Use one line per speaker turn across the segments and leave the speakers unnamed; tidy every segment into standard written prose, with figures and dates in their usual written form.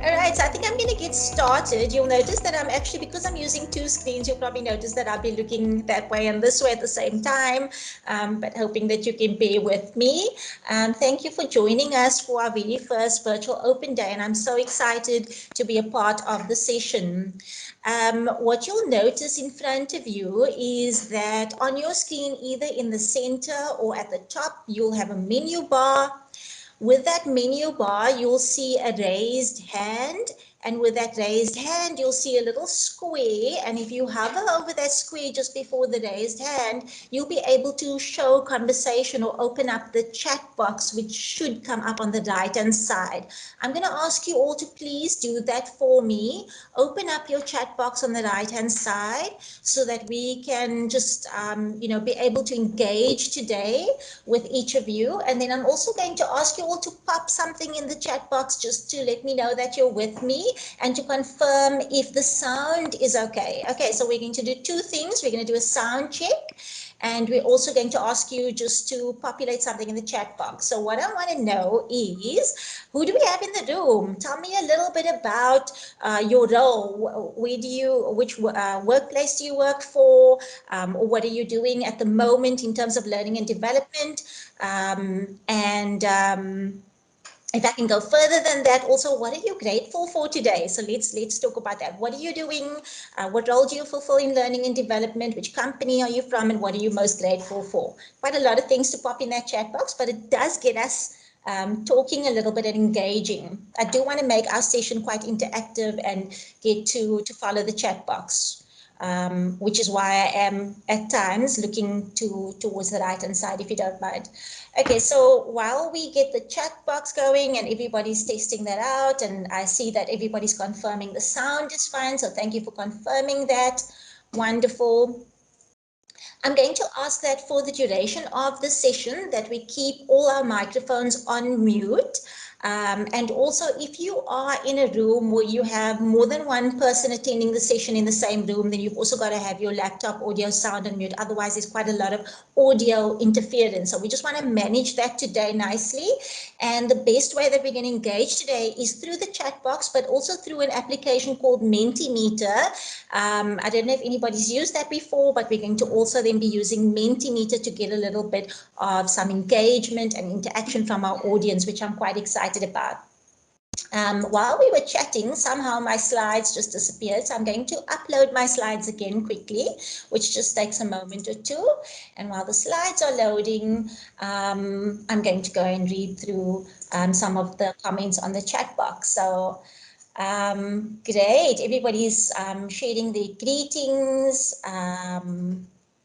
All right, so I think I'm going to get started. You'll notice that I'm actually, because I'm using two screens, you'll probably notice that I'll be looking that way and this way at the same time, but hoping that you can bear with me. Thank you for joining us for our very first virtual open day, and I'm so excited to be a part of the session. What you'll notice in front of you is that on your screen, either in the center or at the top, you'll have a menu bar. With that menu bar, you'll see a raised hand. And with that raised hand, you'll see a little square. And if you hover over that square just before the raised hand, you'll be able to show conversation or open up the chat box, which should come up on the right-hand side. I'm going to ask you all to please do that for me. Open up your chat box on the right-hand side so that we can just, be able to engage today with each of you. And then I'm also going to ask you all to pop something in the chat box just to let me know that you're with me and to confirm if the sound is okay. Okay, so we're going to do two things. We're going to do a sound check, and we're also going to ask you just to populate something in the chat box. So what I want to know is, who do we have in the room? Tell me a little bit about your role. Which workplace do you work for? Or what are you doing at the moment in terms of learning and development? If I can go further than that, also, what are you grateful for today? So let's talk about that. What are you doing? What role do you fulfill in learning and development? Which company are you from, and what are you most grateful for? Quite a lot of things to pop in that chat box, but it does get us talking a little bit and engaging. I do want to make our session quite interactive and get to follow the chat box. Which is why I am at times looking towards the right hand side, if you don't mind. Okay, so while we get the chat box going and everybody's testing that out, and I see that everybody's confirming the sound is fine, so thank you for confirming that. Wonderful. I'm going to ask that for the duration of the session that we keep all our microphones on mute. And also, if you are in a room where you have more than one person attending the session in the same room, then you've also got to have your laptop audio sound on mute. Otherwise, there's quite a lot of audio interference. So we just want to manage that today nicely. And the best way that we're going to engage today is through the chat box, but also through an application called Mentimeter. I don't know if anybody's used that before, but we're going to also then be using Mentimeter to get a little bit of some engagement and interaction from our audience, which I'm quite excited about. While we were chatting, somehow my slides just disappeared. So I'm going to upload my slides again quickly, which just takes a moment or two. And while the slides are loading, I'm going to go and read through some of the comments on the chat box. So great, everybody's sharing their greetings.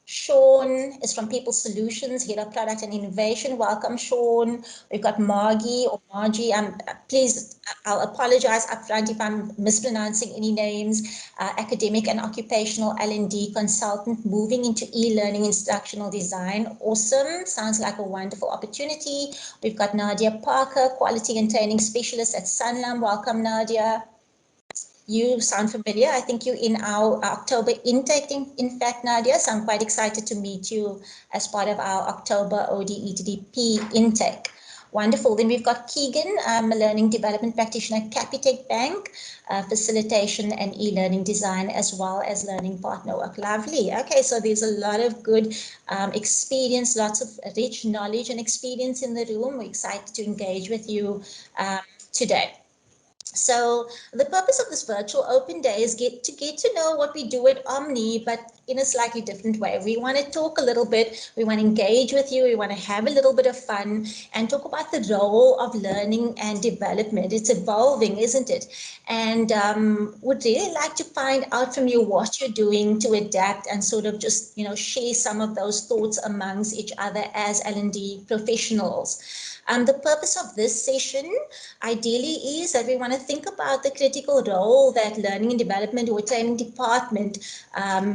Sean is from People Solutions, Head of Product and Innovation. Welcome, Sean. We've got Margie or Margie. Please, I'll apologize upfront if I'm mispronouncing any names. Academic and occupational L&D consultant, moving into e-learning instructional design. Awesome. Sounds like a wonderful opportunity. We've got Nadia Parker, quality and training specialist at Sanlam. Welcome, Nadia. You sound familiar. I think you're in our October intake, in fact, Nadia. So I'm quite excited to meet you as part of our October ODE2DP intake. Wonderful. Then we've got Keegan, a learning development practitioner at Capitec Bank, facilitation and e-learning design, as well as learning partner work. Lovely. Okay, so there's a lot of good experience, lots of rich knowledge and experience in the room. We're excited to engage with you today. So the purpose of this virtual open day is get to know what we do at Omni, but in a slightly different way. We want to talk a little bit, we want to engage with you, we want to have a little bit of fun and talk about the role of learning and development. It's evolving, isn't it? And would really like to find out from you what you're doing to adapt and sort of just, share some of those thoughts amongst each other as L&D professionals. The purpose of this session ideally is that we want to think about the critical role that learning and development or training department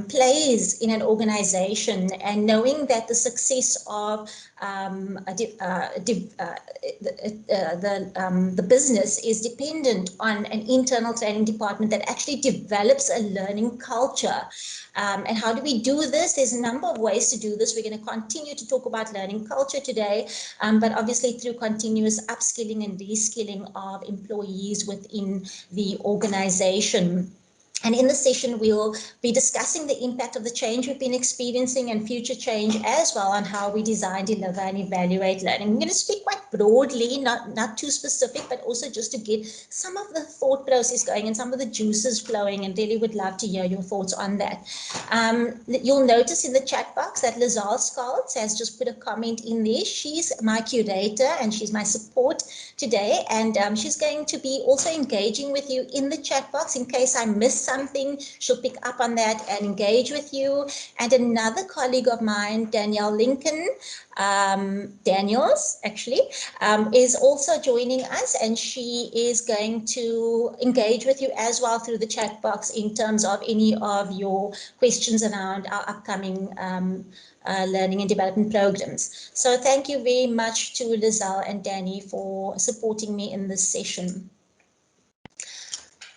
plays phrase in an organization, and knowing that the success of the business is dependent on an internal training department that actually develops a learning culture. And how do we do this? There's a number of ways to do this. We're going to continue to talk about learning culture today, but obviously through continuous upskilling and reskilling of employees within the organization. And in the session, we'll be discussing the impact of the change we've been experiencing and future change as well, on how we design, deliver, and evaluate learning. I'm going to speak quite broadly, not too specific, but also just to get some of the thought process going and some of the juices flowing, and really would love to hear your thoughts on that. You'll notice in the chat box that Lizelle Scalds has just put a comment in there. She's my curator and she's my support today, and she's going to be also engaging with you in the chat box in case I miss something. She'll pick up on that and engage with you. And another colleague of mine, Danielle Lincoln, Daniels actually, is also joining us, and she is going to engage with you as well through the chat box in terms of any of your questions around our upcoming learning and development programs. So thank you very much to Lizelle and Danny for supporting me in this session.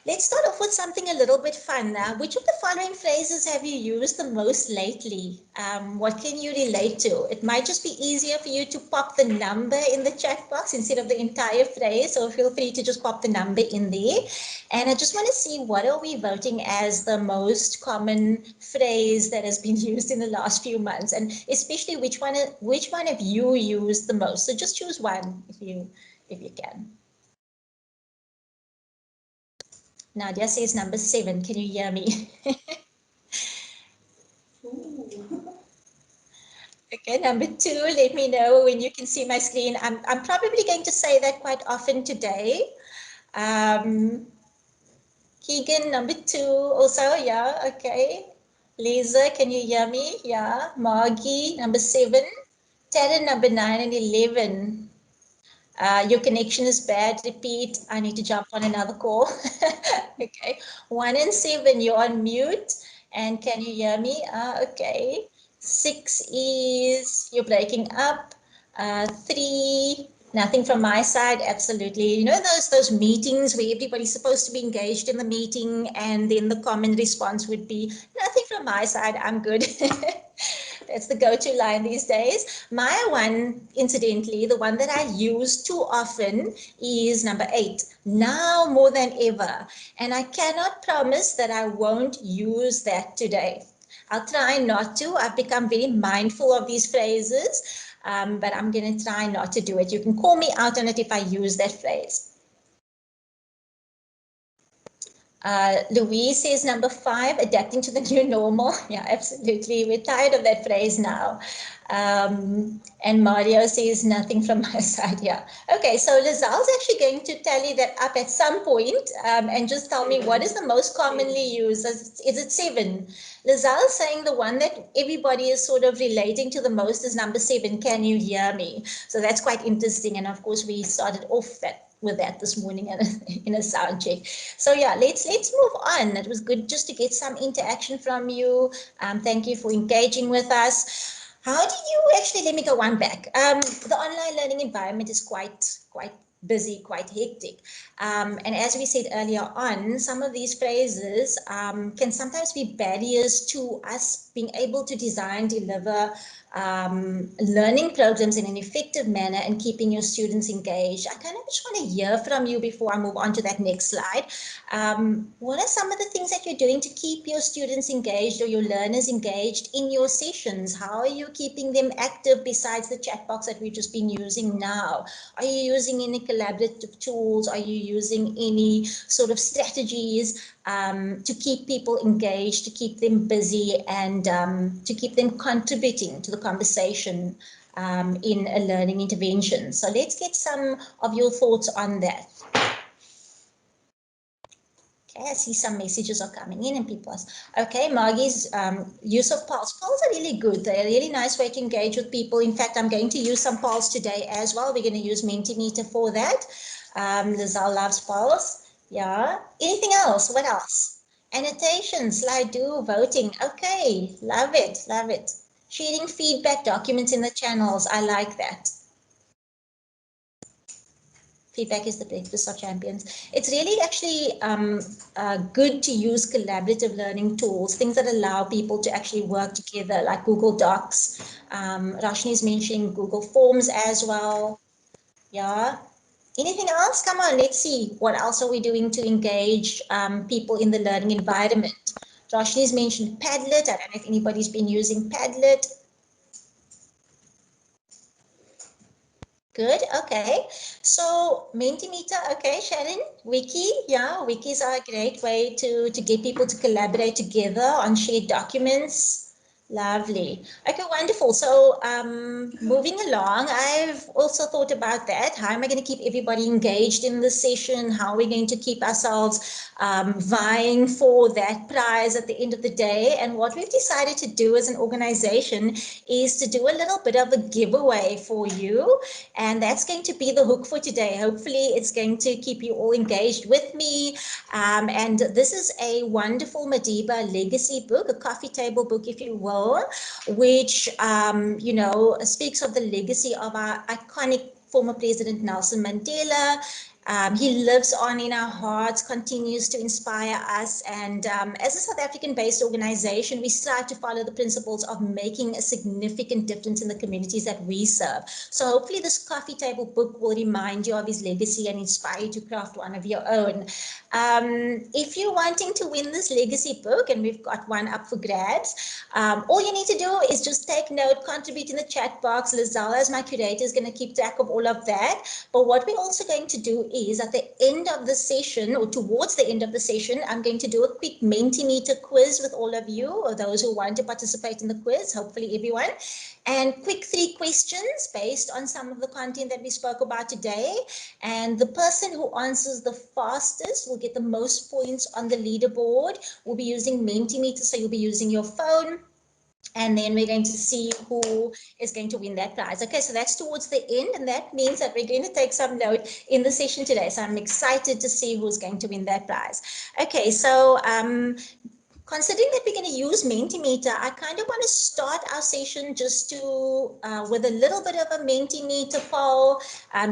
Let's start off with something a little bit fun. Which of the following phrases have you used the most lately? What can you relate to? It might just be easier for you to pop the number in the chat box instead of the entire phrase, so feel free to just pop the number in there. And I just want to see, what are we voting as the most common phrase that has been used in the last few months, and especially which one have you used the most? So just choose one if you can. Nadia says number 7. Can you hear me? Okay, number 2, let me know when you can see my screen. I'm probably going to say that quite often today. Keegan, number 2 also, yeah, okay. Lisa, can you hear me? Yeah. Margie, number 7. Taryn, number 9 and 11. Your connection is bad. Repeat. I need to jump on another call. Okay. 1 and 7, you're on mute. And can you hear me? Okay. 6 is you're breaking up. 3, nothing from my side. Absolutely. You know those meetings where everybody's supposed to be engaged in the meeting, and then the common response would be nothing from my side. I'm good. That's the go-to line these days. My one, incidentally, the one that I use too often is number 8, now more than ever. And I cannot promise that I won't use that today. I'll try not to. I've become very mindful of these phrases, but I'm going to try not to do it. You can call me out on it if I use that phrase. Louise says number 5, adapting to the new normal. Yeah, absolutely. We're tired of that phrase now. And Mario says nothing from my side. Yeah. Okay, so Lizalle's actually going to tally that up at some point, and just tell me what is the most commonly used. Is it 7? Lizalle's saying the one that everybody is sort of relating to the most is number 7. Can you hear me? So that's quite interesting. And of course, we started off with that this morning in a sound check. So yeah, let's move on. It was good just to get some interaction from you. Thank you for engaging with us. How do you actually, let me go one back. The online learning environment is quite busy, quite hectic. And as we said earlier on, some of these phrases can sometimes be barriers to us being able to design, deliver learning programs in an effective manner and keeping your students engaged. I kind of just want to hear from you before I move on to that next slide. What are some of the things that you're doing to keep your students engaged or your learners engaged in your sessions? How are you keeping them active besides the chat box that we've just been using now? Are you using any collaborative tools? Are you using any sort of strategies to keep people engaged, to keep them busy, and to keep them contributing to the conversation in a learning intervention? So let's get some of your thoughts on that. Okay, I see some messages are coming in and people ask, okay, Margie's use of polls. Polls are really good. They're a really nice way to engage with people. In fact, I'm going to use some polls today as well. We're going to use Mentimeter for that. Lizelle loves polls. Yeah. Anything else? What else? Annotations, slide do, voting. Okay, love it, love it. Sharing feedback documents in the channels. I like that. Feedback is the breakfast of champions. It's really actually good to use collaborative learning tools, things that allow people to actually work together, like Google Docs. Rashni is mentioning Google Forms as well. Yeah. Anything else? Come on, let's see. What else are we doing to engage people in the learning environment? Rashni's mentioned Padlet. I don't know if anybody's been using Padlet. Good, okay. So Mentimeter, okay, Sharon, Wiki, yeah, wikis are a great way to get people to collaborate together on shared documents. Lovely. Okay, wonderful. So moving along, I've also thought about that. How am I going to keep everybody engaged in this session? How are we going to keep ourselves vying for that prize at the end of the day? And what we've decided to do as an organization is to do a little bit of a giveaway for you. And that's going to be the hook for today. Hopefully it's going to keep you all engaged with me. And this is a wonderful Madiba legacy book, a coffee table book, if you will, which, you know, speaks of the legacy of our iconic former President Nelson Mandela. He lives on in our hearts, continues to inspire us. And as a South African-based organization, we strive to follow the principles of making a significant difference in the communities that we serve. So hopefully this coffee table book will remind you of his legacy and inspire you to craft one of your own. If you're wanting to win this legacy book, and we've got one up for grabs, all you need to do is just take note, contribute in the chat box. Lizelle, as my curator, is going to keep track of all of that. But what we're also going to do is at the end of the session, or towards the end of the session, I'm going to do a quick Mentimeter quiz with all of you, or those who want to participate in the quiz, hopefully everyone. And quick 3 questions based on some of the content that we spoke about today. And the person who answers the fastest will get the most points on the leaderboard. We'll be using Mentimeter, so you'll be using your phone. And then we're going to see who is going to win that prize. Okay, so that's towards the end, and that means that we're going to take some note in the session today. So I'm excited to see who's going to win that prize. Okay, so considering that we're going to use Mentimeter, I kind of want to start our session just to, with a little bit of a Mentimeter poll,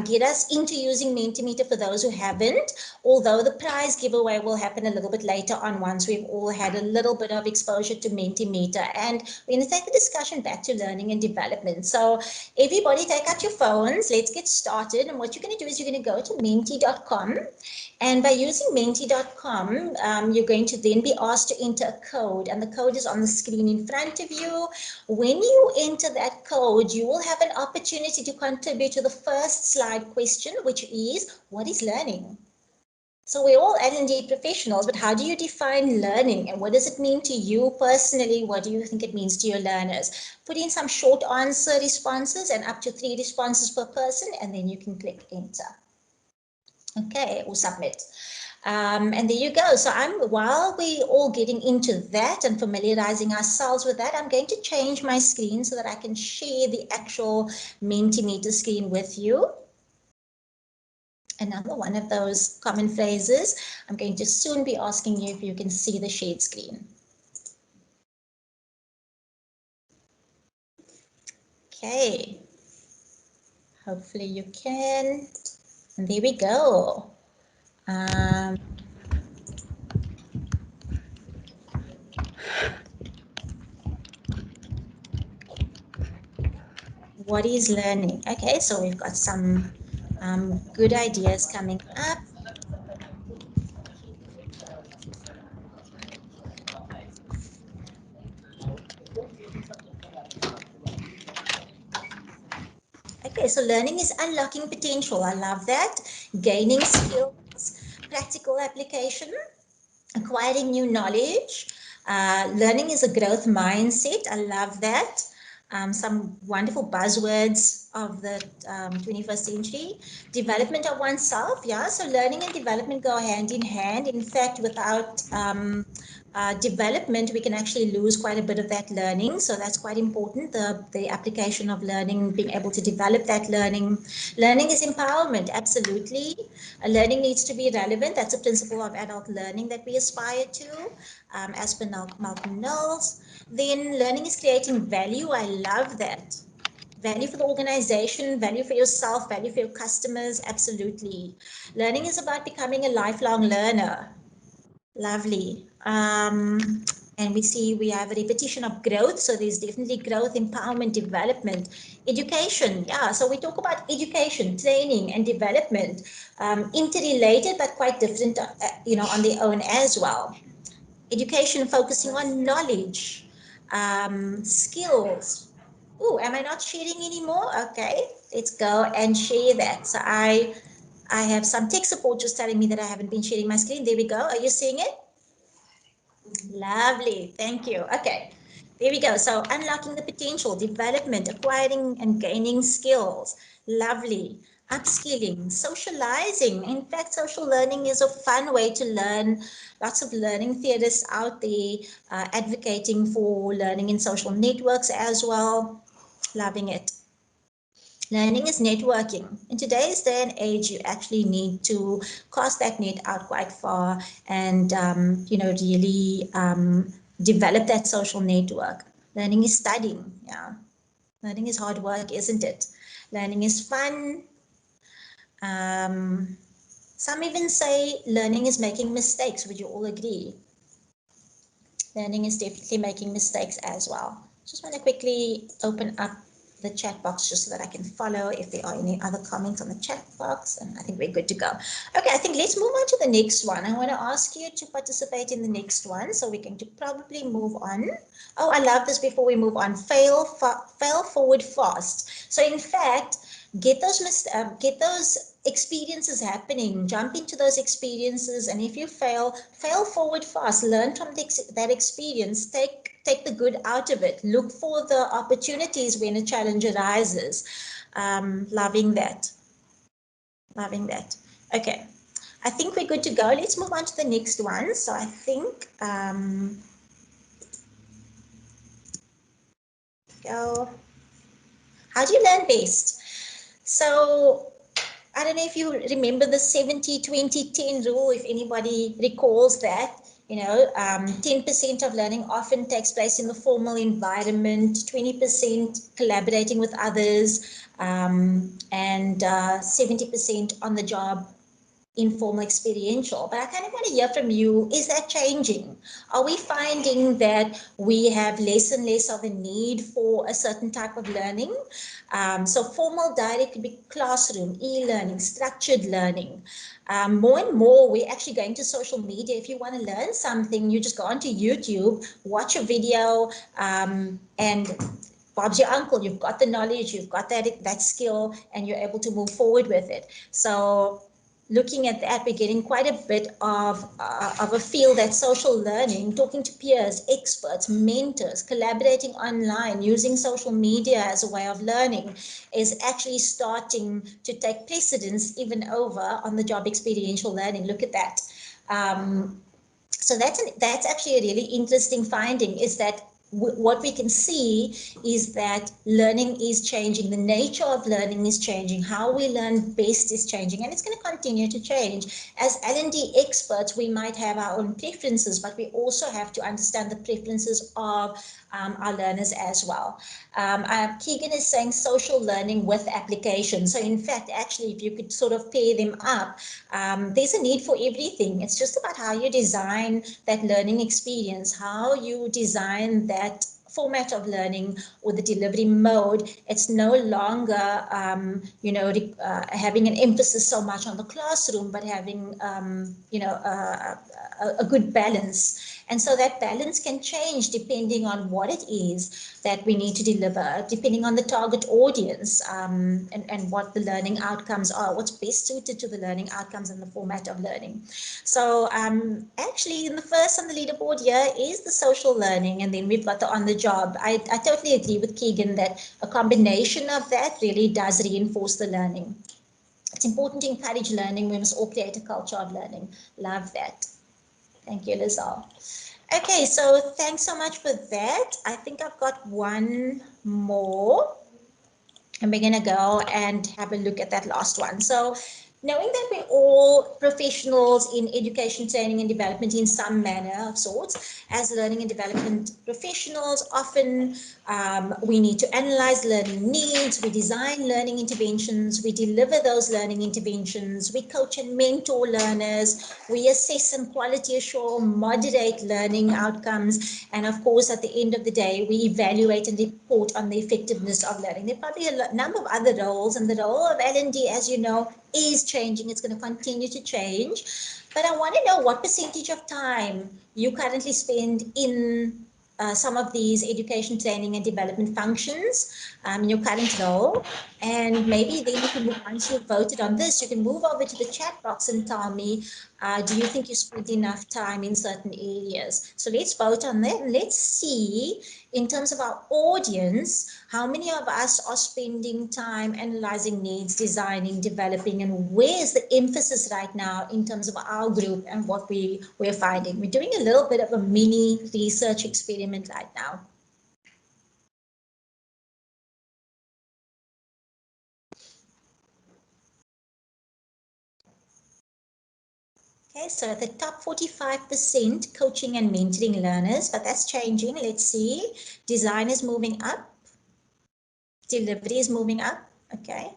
get us into using Mentimeter for those who haven't, although the prize giveaway will happen a little bit later on once we've all had a little bit of exposure to Mentimeter. And we're going to take the discussion back to learning and development. So everybody take out your phones, let's get started. And what you're going to do is you're going to go to menti.com. And by using menti.com, you're going to then be asked to enter a code, and the code is on the screen in front of you. When you enter that code, you will have an opportunity to contribute to the first slide question, which is, what is learning? So we're all L&D professionals, but how do you define learning, and what does it mean to you personally? What do you think it means to your learners? Put in some short answer responses and up to 3 responses per person, and then you can click enter. Okay, or submit. And there you go. So while we're all getting into that and familiarizing ourselves with that, I'm going to change my screen so that I can share the actual Mentimeter screen with you. Another one of those common phrases. I'm going to soon be asking you if you can see the shared screen. Okay. Hopefully you can. And there we go. What is learning? Okay, so we've got some good ideas coming up. Okay, so learning is unlocking potential. I love that. Gaining skills, practical application, acquiring new knowledge. Learning is a growth mindset. I love that. Some wonderful buzzwords of the 21st century. Development of oneself. Yeah, so learning and development go hand in hand. In fact, without Development, we can actually lose quite a bit of that learning. So that's quite important, the application of learning, being able to develop that learning. Learning is empowerment, absolutely. Learning needs to be relevant. That's a principle of adult learning that we aspire to, as per Malcolm Knowles. Then learning is creating value. I love that. Value for the organization, value for yourself, value for your customers, absolutely. Learning is about becoming a lifelong learner. Lovely. And we see we have a repetition of growth. So there's definitely growth, empowerment, development, education. Yeah. So we talk about education, training, and development, interrelated but quite different, on their own as well. Education focusing on knowledge, skills. Oh, am I not sharing anymore? Okay, let's go and share that. So I have some tech support just telling me that I haven't been sharing my screen. There we go. Are you seeing it? Lovely. Thank you. Okay. There we go. So unlocking the potential, development, acquiring and gaining skills. Lovely. Upskilling, socializing. In fact, social learning is a fun way to learn. Lots of learning theorists out there advocating for learning in social networks as well. Loving it. Learning is networking. In today's day and age, you actually need to cast that net out quite far and, really develop that social network. Learning is studying. Yeah. Learning is hard work, isn't it? Learning is fun. Some even say learning is making mistakes. Would you all agree? Learning is definitely making mistakes as well. Just want to quickly open up the chat box just so that I can follow if there are any other comments on the chat box, and I think we're good to go. Okay, I think let's move on to the next one. I want to ask you to participate in the next one, so we're going to probably move on. Oh, I love this. Before we move on, fail forward fast. So in fact, get those experiences happening, jump into those experiences, and if you fail forward fast, learn from that experience, take the good out of it, look for the opportunities when a challenge arises. Loving that. Okay, I think we're good to go. Let's move on to the next one. So I think go. How do you learn best? So I don't know if you remember the 70-20-10 rule, if anybody recalls that. 10% of learning often takes place in the formal environment, 20% collaborating with others, and 70% on the job, informal, experiential. But I kind of want to hear from you, is that changing? Are we finding that we have less and less of a need for a certain type of learning? So formal, direct could be classroom, e-learning, structured learning. More and more, we're actually going to social media. If you want to learn something, you just go onto YouTube, watch a video, and Bob's your uncle. You've got the knowledge, you've got that skill, and you're able to move forward with it. So looking at that, we're getting quite a bit of a feel that social learning, talking to peers, experts, mentors, collaborating online, using social media as a way of learning is actually starting to take precedence even over on the job experiential learning. Look at that. So that's actually a really interesting finding, is that what we can see is that learning is changing. The nature of learning is changing. How we learn best is changing, and it's going to continue to change. As L&D experts, we might have our own preferences, but we also have to understand the preferences of our learners as well. Keegan is saying social learning with application. So in fact, actually, if you could sort of pair them up, there's a need for everything. It's just about how you design that learning experience, how you design that format of learning or the delivery mode. It's no longer, having an emphasis so much on the classroom, but having, a good balance. And so that balance can change depending on what it is that we need to deliver, depending on the target audience, and what the learning outcomes are, what's best suited to the learning outcomes and the format of learning. So actually, in the first on the leaderboard here is the social learning, and then we've got the on the job. I totally agree with Keegan that a combination of that really does reinforce the learning. It's important to encourage learning. We must all create a culture of learning. Love that. Thank you, Lizelle. Okay, so thanks so much for that. I think I've got one more. And we're going to go and have a look at that last one. So, knowing that we're all professionals in education, training, and development in some manner of sorts, as learning and development professionals, often we need to analyze learning needs, we design learning interventions, we deliver those learning interventions, we coach and mentor learners, we assess and quality assure, moderate learning outcomes, and of course, at the end of the day, we evaluate and report on the effectiveness of learning. There are probably a number of other roles, and the role of L&D, as you know, is changing. It's going to continue to change. But I want to know what percentage of time you currently spend in some of these education, training, and development functions in your current role. And maybe then you can move, once you've voted on this, you can move over to the chat box and tell me, do you think you spent enough time in certain areas? So let's vote on that. Let's see, in terms of our audience, how many of us are spending time analyzing needs, designing, developing, and where is the emphasis right now in terms of our group and what we're finding? We're doing a little bit of a mini research experiment right now. Okay, so the top 45% coaching and mentoring learners, but that's changing. Let's see. Design is moving up. Delivery is moving up. Okay.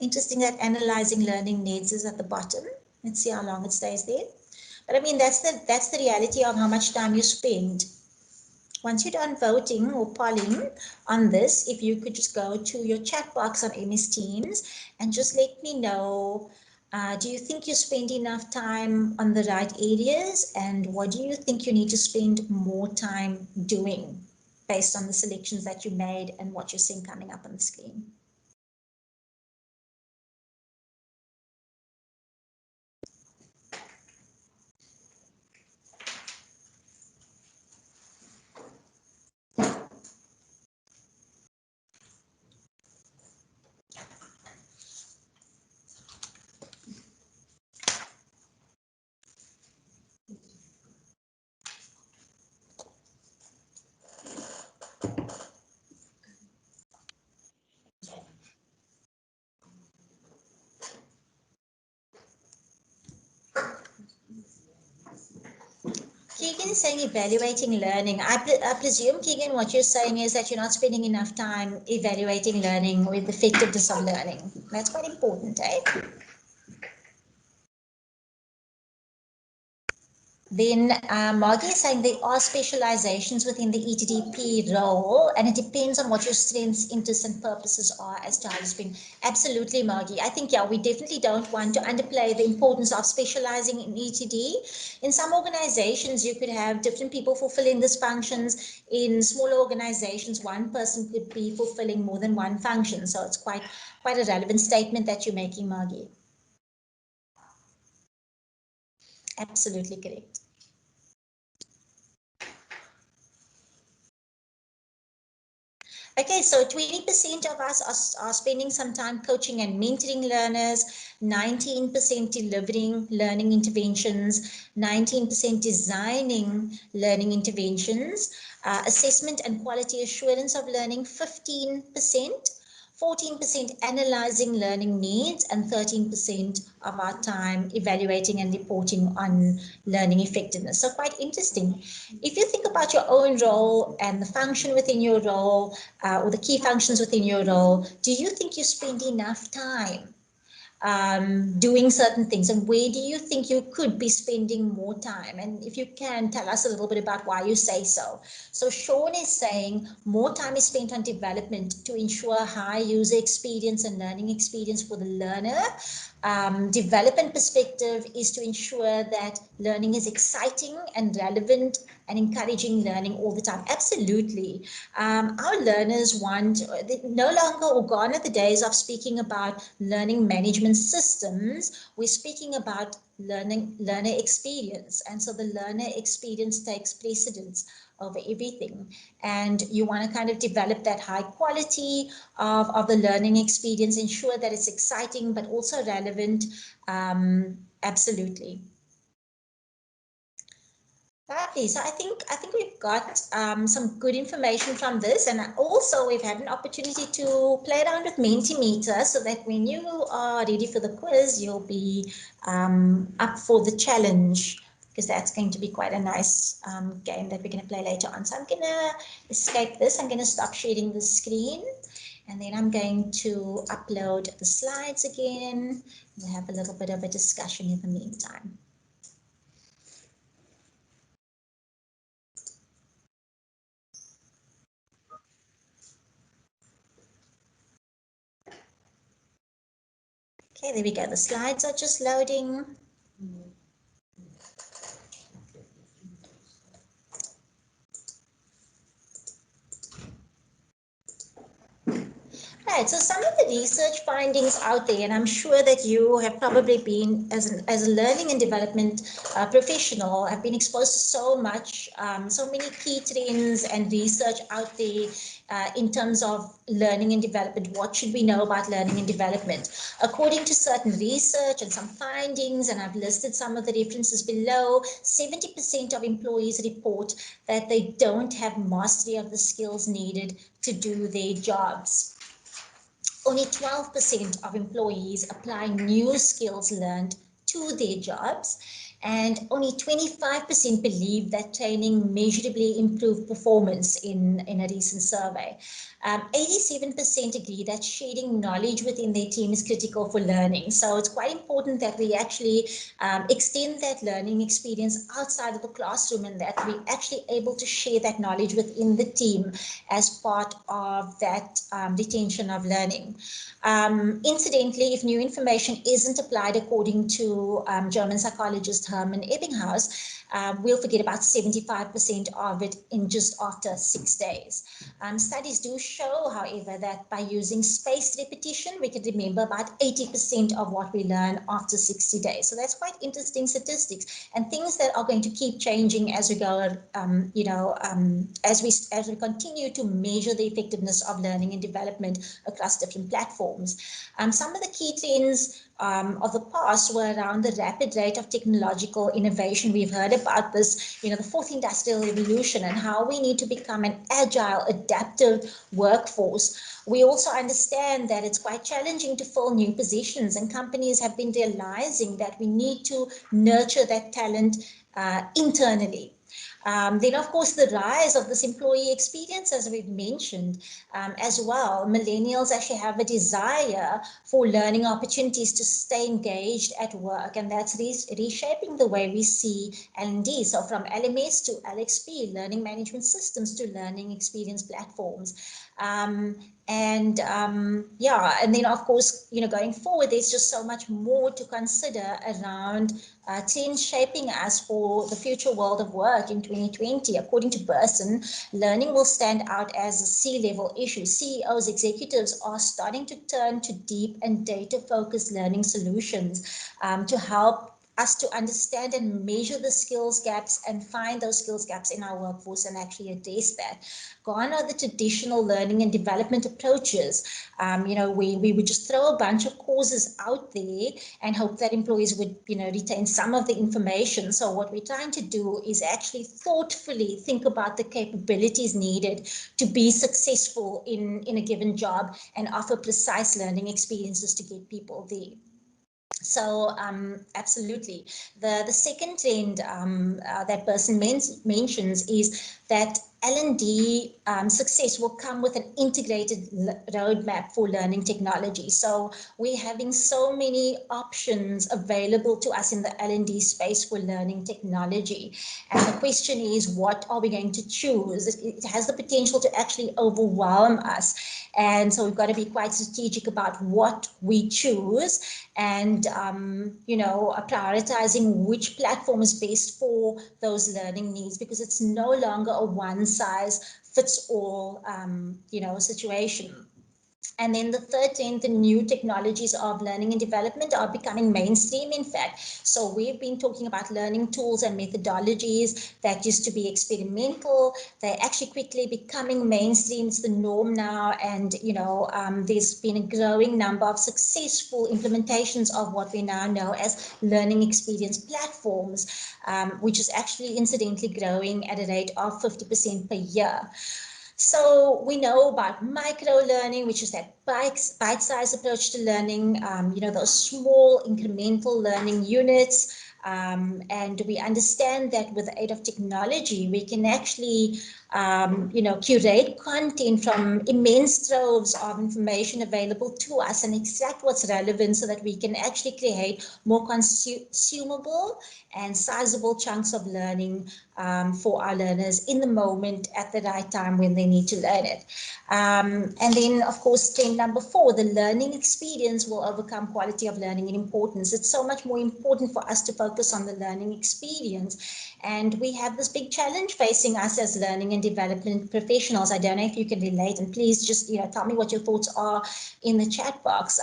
Interesting that analyzing learning needs is at the bottom. Let's see how long it stays there. But I mean, that's the reality of how much time you spend. Once you're done voting or polling on this, if you could just go to your chat box on MS Teams and just let me know, do you think you spend enough time on the right areas, and what do you think you need to spend more time doing based on the selections that you made and what you're seeing coming up on the screen? Keegan is saying evaluating learning. I presume, Keegan, what you're saying is that you're not spending enough time evaluating learning with the effectiveness of learning. That's quite important, eh? Then Margie is saying there are specializations within the ETDP role, and it depends on what your strengths, interests, and purposes are as to how you spend. Absolutely, Margie. I think, yeah, we definitely don't want to underplay the importance of specializing in ETD. In some organizations, you could have different people fulfilling these functions. In smaller organizations, one person could be fulfilling more than one function. So it's quite a relevant statement that you're making, Margie. Absolutely correct. Okay, so 20% of us are spending some time coaching and mentoring learners, 19% delivering learning interventions, 19% designing learning interventions, assessment and quality assurance of learning, 15%. 14% analyzing learning needs, and 13% of our time evaluating and reporting on learning effectiveness. So quite interesting. If you think about your own role and the function within your role, or the key functions within your role, do you think you spend enough time doing certain things, and where do you think you could be spending more time? And if you can, tell us a little bit about why you say so. So Sean is saying more time is spent on development to ensure high user experience and learning experience for the learner. Development perspective is to ensure that learning is exciting and relevant and encouraging learning all the time. Absolutely. Our learners want, no longer, or gone are the days of speaking about learning management systems. We're speaking about learner experience. And so the learner experience takes precedence over everything. And you want to kind of develop that high quality of the learning experience, ensure that it's exciting, but also relevant. Absolutely. Lovely. So I think we've got some good information from this, and also we've had an opportunity to play around with Mentimeter, so that when you are ready for the quiz, you'll be up for the challenge, because that's going to be quite a nice game that we're going to play later on. So I'm going to escape this. I'm going to stop sharing the screen, and then I'm going to upload the slides again. We'll have a little bit of a discussion in the meantime. Okay, there we go. The slides are just loading. Right, so some of the research findings out there, and I'm sure that you have probably been, as a learning and development professional, have been exposed to so much, so many key trends and research out there in terms of learning and development. What should we know about learning and development? According to certain research and some findings, and I've listed some of the references below, 70% of employees report that they don't have mastery of the skills needed to do their jobs. Only 12% of employees apply new skills learned to their jobs, and only 25% believe that training measurably improved performance in a recent survey. 87% agree that sharing knowledge within their team is critical for learning. So it's quite important that we actually extend that learning experience outside of the classroom, and that we're actually able to share that knowledge within the team as part of that retention of learning. Incidentally, if new information isn't applied according to German psychologist Hermann Ebbinghaus, we'll forget about 75% of it in just after 6 days. Studies do show, however, that by using spaced repetition, we can remember about 80% of what we learn after 60 days. So that's quite interesting statistics, and things that are going to keep changing as we go, as we continue to measure the effectiveness of learning and development across different platforms. Some of the key trends of the past were around the rapid rate of technological innovation. We've heard about this, the fourth industrial revolution, and how we need to become an agile, adaptive workforce. We also understand that it's quite challenging to fill new positions, and companies have been realizing that we need to nurture that talent internally. Then, of course, the rise of this employee experience, as we've mentioned as well. Millennials actually have a desire for learning opportunities to stay engaged at work, and that's reshaping the way we see L&D. So from LMS to LXP, learning management systems, to learning experience platforms. And then, of course, going forward, there's just so much more to consider around trends shaping us for the future world of work in 2020. According to Burson, learning will stand out as a C-level issue. CEOs, executives are starting to turn to deep and data-focused learning solutions to help us to understand and measure the skills gaps and find those skills gaps in our workforce and actually address that. Gone are the traditional learning and development approaches. We would just throw a bunch of courses out there and hope that employees would, retain some of the information. So what we're trying to do is actually thoughtfully think about the capabilities needed to be successful in a given job, and offer precise learning experiences to get people there. So absolutely. The second trend that person mentions is that L&D success will come with an integrated roadmap for learning technology. So we're having so many options available to us in the L&D space for learning technology. And the question is, what are we going to choose? It has the potential to actually overwhelm us. And so we've got to be quite strategic about what we choose, and prioritizing which platform is best for those learning needs, because it's no longer a one size fits all situation. And then the third trend, the new technologies of learning and development are becoming mainstream, in fact. So we've been talking about learning tools and methodologies that used to be experimental. They're actually quickly becoming mainstream. It's the norm now. And, there's been a growing number of successful implementations of what we now know as learning experience platforms, which is actually incidentally growing at a rate of 50% per year. So we know about micro learning, which is that bite-sized approach to learning, those small incremental learning units. And we understand that with the aid of technology, we can actually, curate content from immense troves of information available to us and extract what's relevant so that we can actually create more consumable and sizable chunks of learning for our learners in the moment at the right time when they need to learn it. And then, of course, trend number 4, the learning experience will overcome quality of learning in importance. It's so much more important for us to focus on the learning experience. And we have this big challenge facing us as learning and development professionals. I don't know if you can relate, and please just tell me what your thoughts are in the chat box.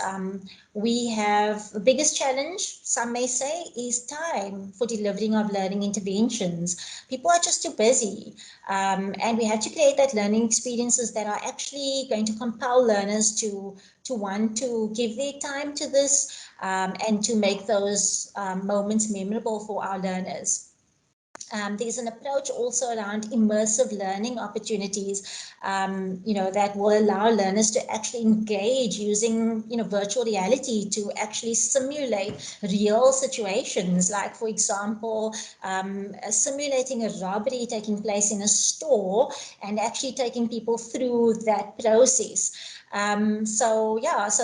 We have the biggest challenge, some may say, is time for delivering of learning interventions. People are just too busy, and we have to create that learning experiences that are actually going to compel learners to want to give their time to this, and to make those moments memorable for our learners. There's an approach also around immersive learning opportunities, that will allow learners to actually engage using, virtual reality to actually simulate real situations. Like, for example, simulating a robbery taking place in a store and actually taking people through that process. So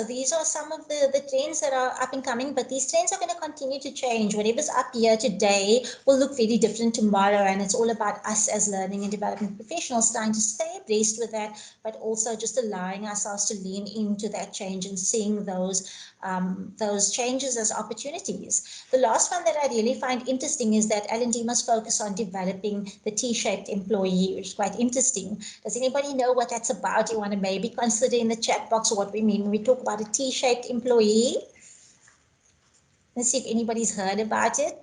these are some of the trends that are up and coming, but these trends are going to continue to change. Whatever's up here today will look very different tomorrow, and it's all about us as learning and development professionals trying to stay abreast with that, but also just allowing ourselves to lean into that change and seeing those changes as opportunities. The last one that I really find interesting is that L&D must focus on developing the T-shaped employee, which is quite interesting. Does anybody know what that's about? You want to maybe consider in the chat box what we mean when we talk about a T-shaped employee? Let's see if anybody's heard about it.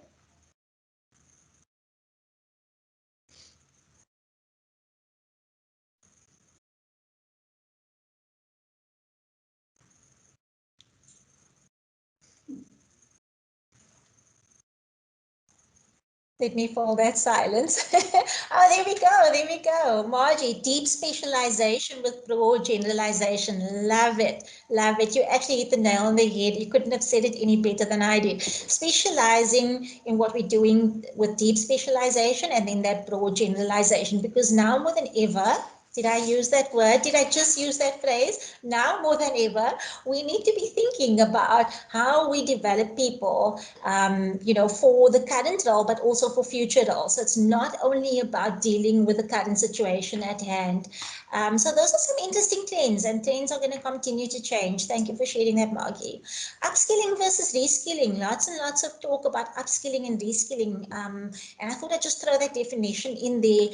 Let me follow that silence. Oh, there we go. There we go. Margie, deep specialization with broad generalization. Love it. Love it. You actually hit the nail on the head. You couldn't have said it any better than I did. Specializing in what we're doing with deep specialization and then that broad generalization, because now more than ever, did I use that word? Did I just use that phrase? Now more than ever, we need to be thinking about how we develop people, for the current role, but also for future roles. So it's not only about dealing with the current situation at hand. So those are some interesting trends, and trends are going to continue to change. Thank you for sharing that, Margie. Upskilling versus reskilling. Lots and lots of talk about upskilling and reskilling. And I thought I'd just throw that definition in there.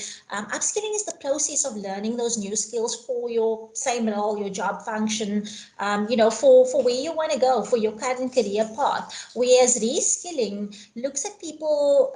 Upskilling is the process of learning those new skills for your same role, your job function, for where you want to go, for your current career path. Whereas reskilling looks at people,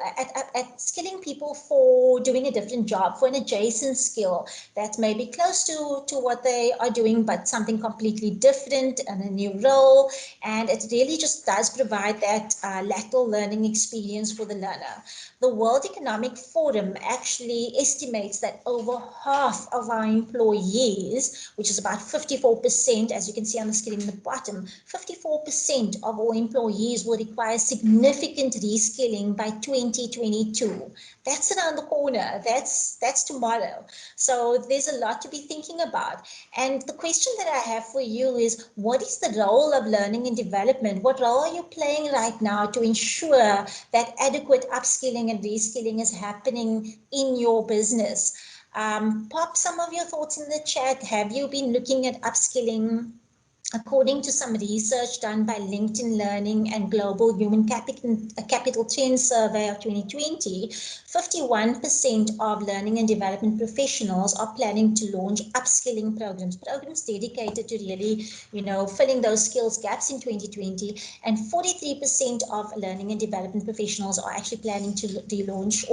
at skilling people for doing a different job, for an adjacent skill that's maybe close to what they are doing, but something completely different and a new role. And it really just does provide that lateral learning experience for the learner. The World Economic Forum actually estimates that over half of our employees, which is about 54%, as you can see on the screen in the bottom, 54% of all employees will require significant reskilling by 2022. That's around the corner. That's tomorrow. So there's a lot to be thinking about. And the question that I have for you is, what is the role of learning and development? What role are you playing right now to ensure that adequate upskilling and reskilling is happening in your business? Pop some of your thoughts in the chat. Have you been looking at upskilling? According to some research done by LinkedIn Learning and Global Human Capital Trends Survey of 2020, 51% of learning and development professionals are planning to launch upskilling programs dedicated to really, filling those skills gaps in 2020. And 43% of learning and development professionals are actually planning to launch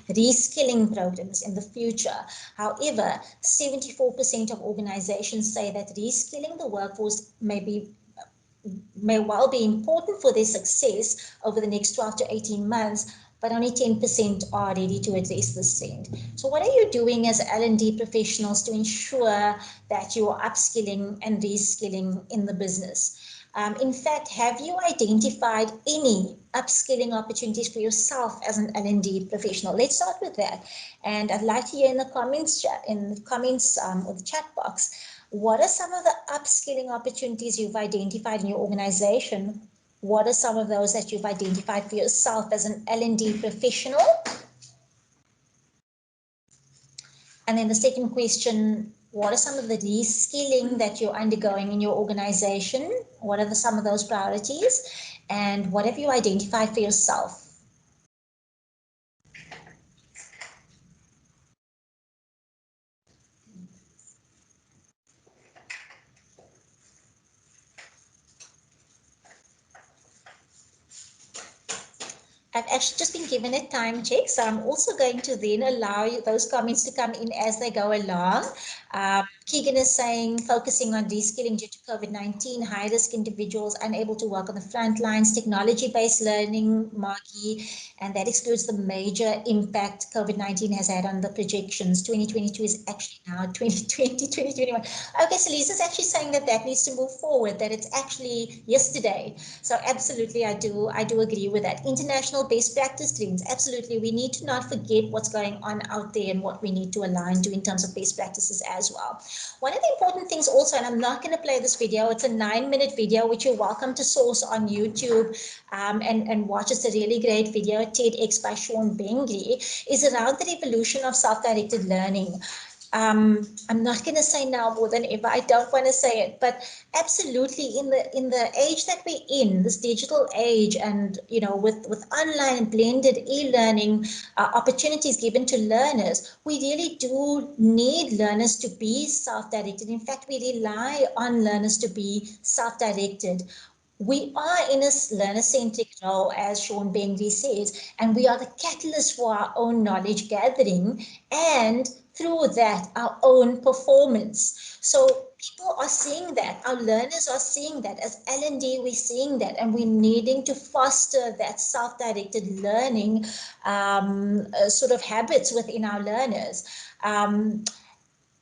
reskilling programs in the future. However, 74% of organizations say that reskilling the workforce may well be important for their success over the next 12 to 18 months, but only 10% are ready to address this trend. So what are you doing as L&D professionals to ensure that you are upskilling and reskilling in the business? In fact, have you identified any upskilling opportunities for yourself as an L&D professional? Let's start with that. And I'd like to hear in the comments or the chat box, what are some of the upskilling opportunities you've identified in your organization? What are some of those that you've identified for yourself as an L&D professional? And then the second question, what are some of the reskilling that you're undergoing in your organization? What are some of those priorities? And what have you identified for yourself? I've actually just been given a time check, so I'm also going to then allow those comments to come in as they go along. Keegan is saying, focusing on reskilling due to COVID-19, high-risk individuals unable to work on the front lines, technology-based learning, Margie, and that excludes the major impact COVID-19 has had on the projections. 2022 is actually now 2020, 2021. Okay, so Lisa's actually saying that needs to move forward, that it's actually yesterday. So absolutely, I do agree with that. International best practice trends, absolutely. We need to not forget what's going on out there and what we need to align to in terms of best practices as well. One of the important things also, and I'm not going to play this video, it's a 9-minute video which you're welcome to source on YouTube and watch. It's a really great video, TEDx by Sean Bengley, is around the revolution of self-directed learning. I'm not going to say now more than ever. I don't want to say it, but absolutely in the age that we're in, this digital age, and with online and blended e-learning opportunities given to learners, we really do need learners to be self-directed. In fact, we rely on learners to be self-directed. We are in a learner-centric role, as Sean Bengley says, and we are the catalyst for our own knowledge gathering and through that our own performance. So people are seeing that, our learners are seeing that, as L&D we're seeing that, and we're needing to foster that self-directed learning sort of habits within our learners.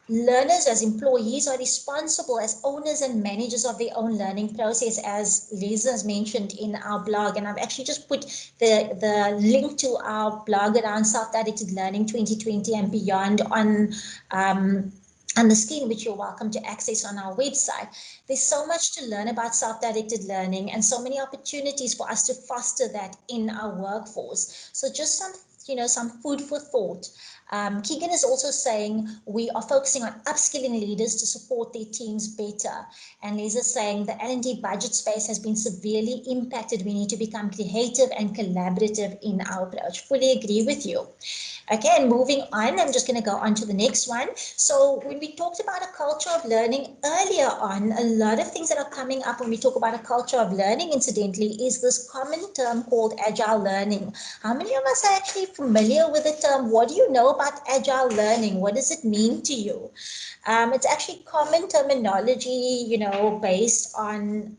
Learners as employees are responsible as owners and managers of their own learning process, as Lisa has mentioned in our blog. And I've actually just put the link to our blog around self-directed learning 2020 and beyond on the screen, which you're welcome to access on our website. There's so much to learn about self-directed learning and so many opportunities for us to foster that in our workforce. So just some food for thought. Keegan is also saying we are focusing on upskilling leaders to support their teams better. And Liz is saying the L&D budget space has been severely impacted. We need to become creative and collaborative in our approach. Fully agree with you. Okay, and moving on, I'm just going to go on to the next one. So when we talked about a culture of learning earlier on, a lot of things that are coming up when we talk about a culture of learning, incidentally, is this common term called agile learning. How many of us are actually familiar with the term? What do you know about agile learning? What does it mean to you? It's actually common terminology, based on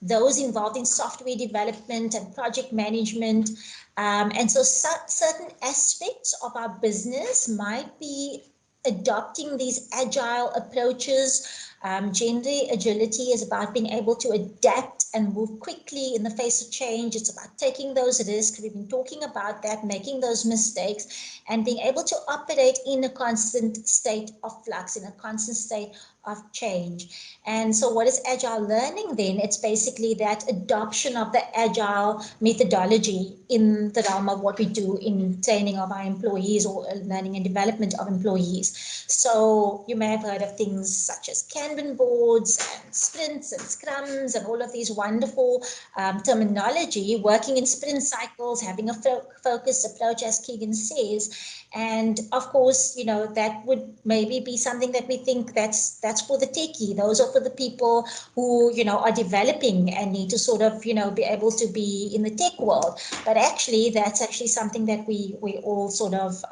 those involved in software development and project management. And so certain aspects of our business might be adopting these agile approaches. Generally, agility is about being able to adapt and move quickly in the face of change. It's about taking those risks. We've been talking about that, making those mistakes, and being able to operate in a constant state of flux, in a constant state of change. And so what is agile learning then? It's basically that adoption of the agile methodology in the realm of what we do in training of our employees or learning and development of employees. So you may have heard of things such as Canvas, Kanban boards and sprints and scrums and all of these wonderful terminology, working in sprint cycles, having a focused approach, as Keegan says. And of course, you know, that would maybe be something that we think that's for the techie. Those are for the people who, you know, are developing and need to sort of, you know, be able to be in the tech world. But actually, that's actually something that we all sort of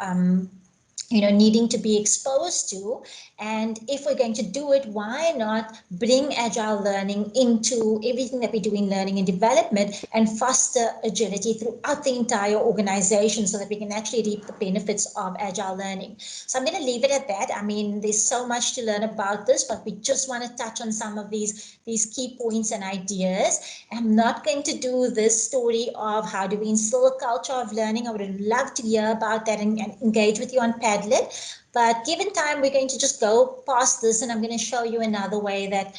you know, needing to be exposed to. And if we're going to do it, why not bring agile learning into everything that we do in learning and development and foster agility throughout the entire organization so that we can actually reap the benefits of agile learning. So I'm going to leave it at that. I mean, there's so much to learn about this, but we just want to touch on some of these key points and ideas. I'm not going to do this story of how do we instill a culture of learning. I would love to hear about that and engage with you on Padlet. But given time, we're going to just go past this, and I'm going to show you another way that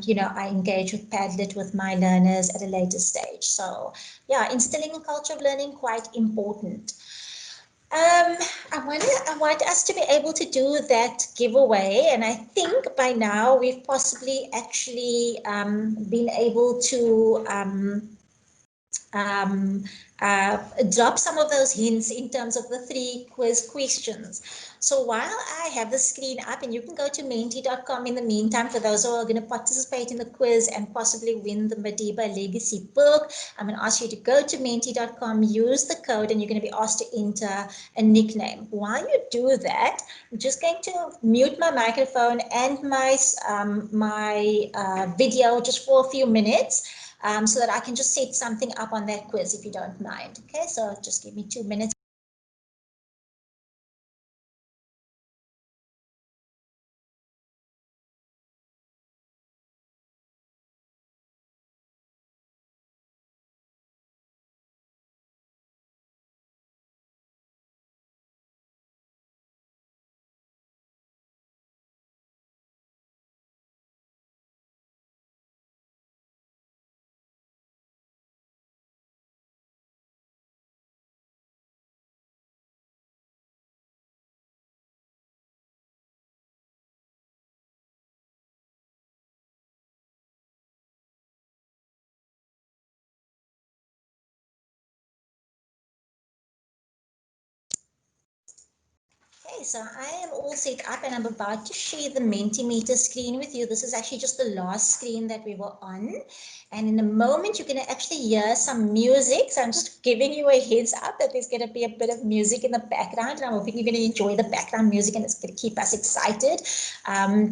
you know, I engage with Padlet with my learners at a later stage. So yeah, instilling a culture of learning, quite important. I want us to be able to do that giveaway, and I think by now we've possibly actually been able to drop some of those hints in terms of the 3 quiz questions. So while I have the screen up, and you can go to menti.com in the meantime for those who are going to participate in the quiz and possibly win the Madiba Legacy book, I'm going to ask you to go to menti.com, use the code, and you're going to be asked to enter a nickname. While you do that, I'm just going to mute my microphone and my video just for a few minutes. So that I can just set something up on that quiz if you don't mind. Okay, so just give me 2 minutes. Okay, so I am all set up and I'm about to share the Mentimeter screen with you. This is actually just the last screen that we were on. And in a moment, you're going to actually hear some music. So I'm just giving you a heads up that there's going to be a bit of music in the background. And I'm hoping you're going to enjoy the background music and it's going to keep us excited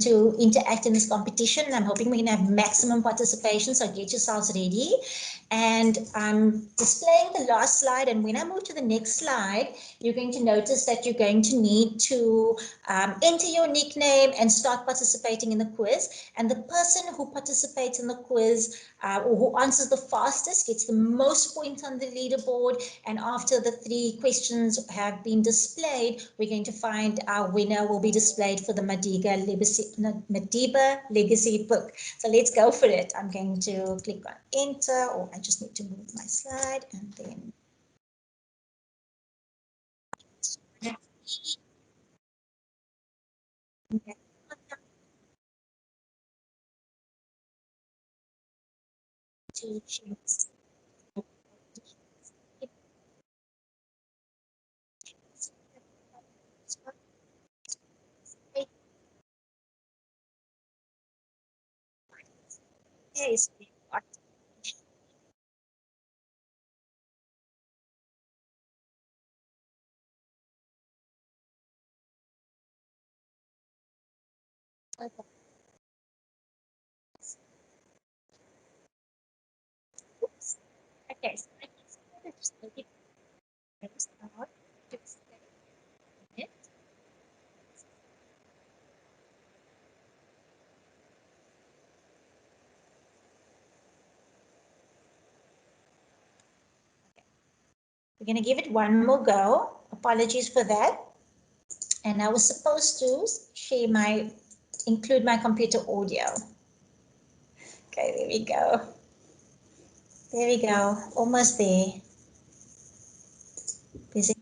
to interact in this competition. And I'm hoping we're going to have maximum participation. So get yourselves ready. And I'm displaying the last slide. And when I move to the next slide, you're going to notice that you're going to need to enter your nickname and start participating in the quiz. And the person who participates in the quiz or who answers the fastest gets the most points on the leaderboard. And after the 3 questions have been displayed, we're going to find our winner will be displayed for the Madiba Legacy book. So let's go for it. I'm going to click on enter, or I just need to move my slide and then to choose. Okay, so I just make it out. We're going to give it one more go. Apologies for that. And I was supposed to share include my computer audio. Okay, there we go. There we go. Almost there. Busy.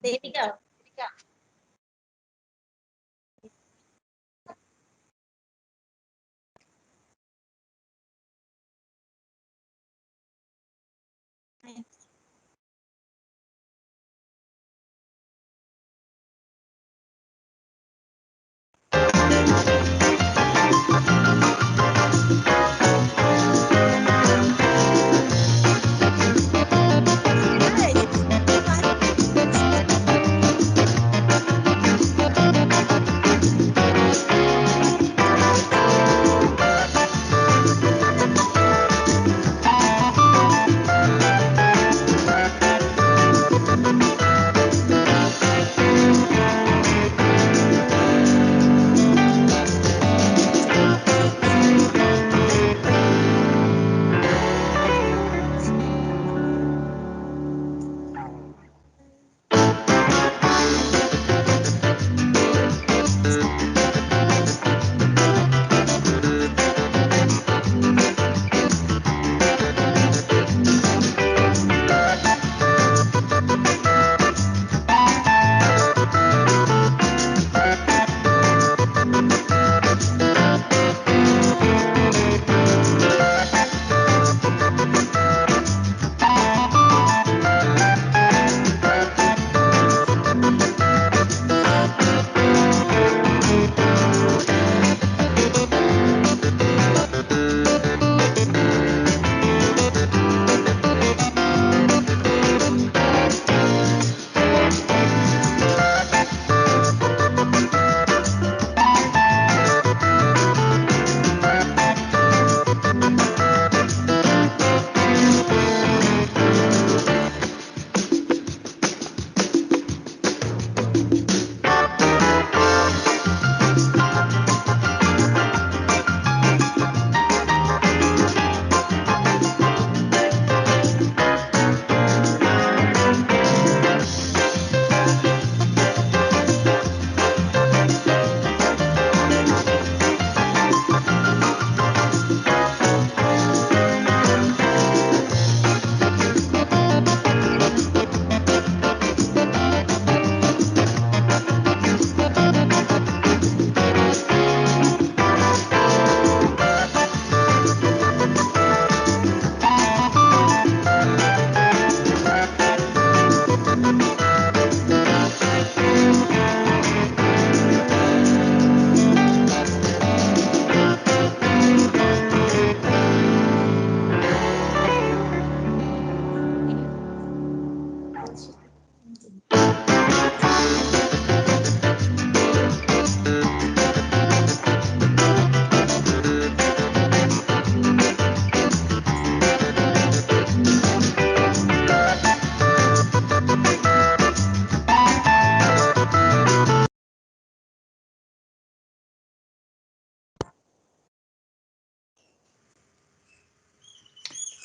There we go.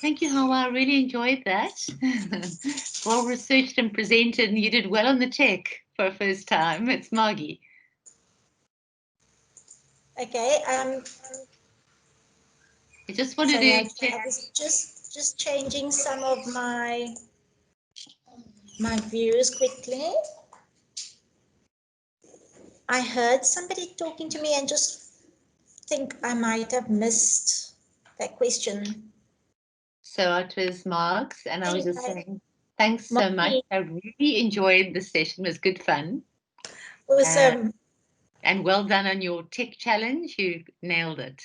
Thank you, Hawa. I really enjoyed that. Well researched and presented, and you did well on the tech for a first time. It's Margie.
Okay.
I just wanted
So yeah,
to check.
I was just changing some of my views quickly. I heard somebody talking to me and just think I might have missed that question.
So it was Mark's, and I was just
Anyway,
saying thanks so much.
Margie,
I really enjoyed the session. It was good fun. Uh,
awesome.
and well done on your tech challenge. You nailed it.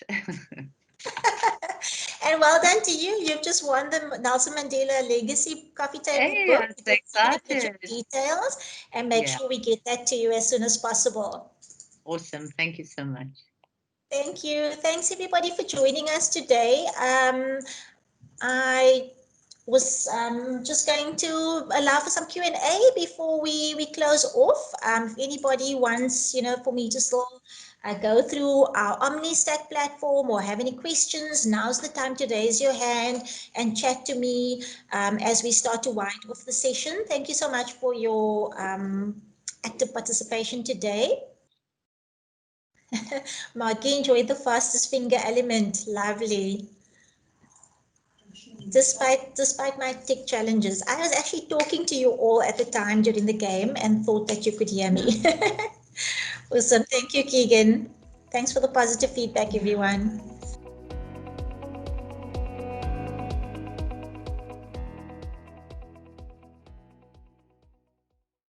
And well done to you. You've just won the Nelson Mandela Legacy Coffee Table
Hey,
book.
I'm so
We're just going to get your
excited.
details and make
Yeah,
sure we get that to you as soon as possible.
awesome. Thank you so much.
Thank you. Thanks everybody for joining us today. I was just going to allow for some Q&A before we close off. If anybody wants, for me to still go through our Omni Stack platform or have any questions, now's the time to raise your hand and chat to me as we start to wind off the session. Thank you so much for your active participation today. Maggie enjoyed the fastest finger element. Lovely. Despite my tech challenges, I was actually talking to you all at the time during the game and thought that you could hear me. Awesome. Thank you, Keegan. Thanks for the positive feedback, everyone.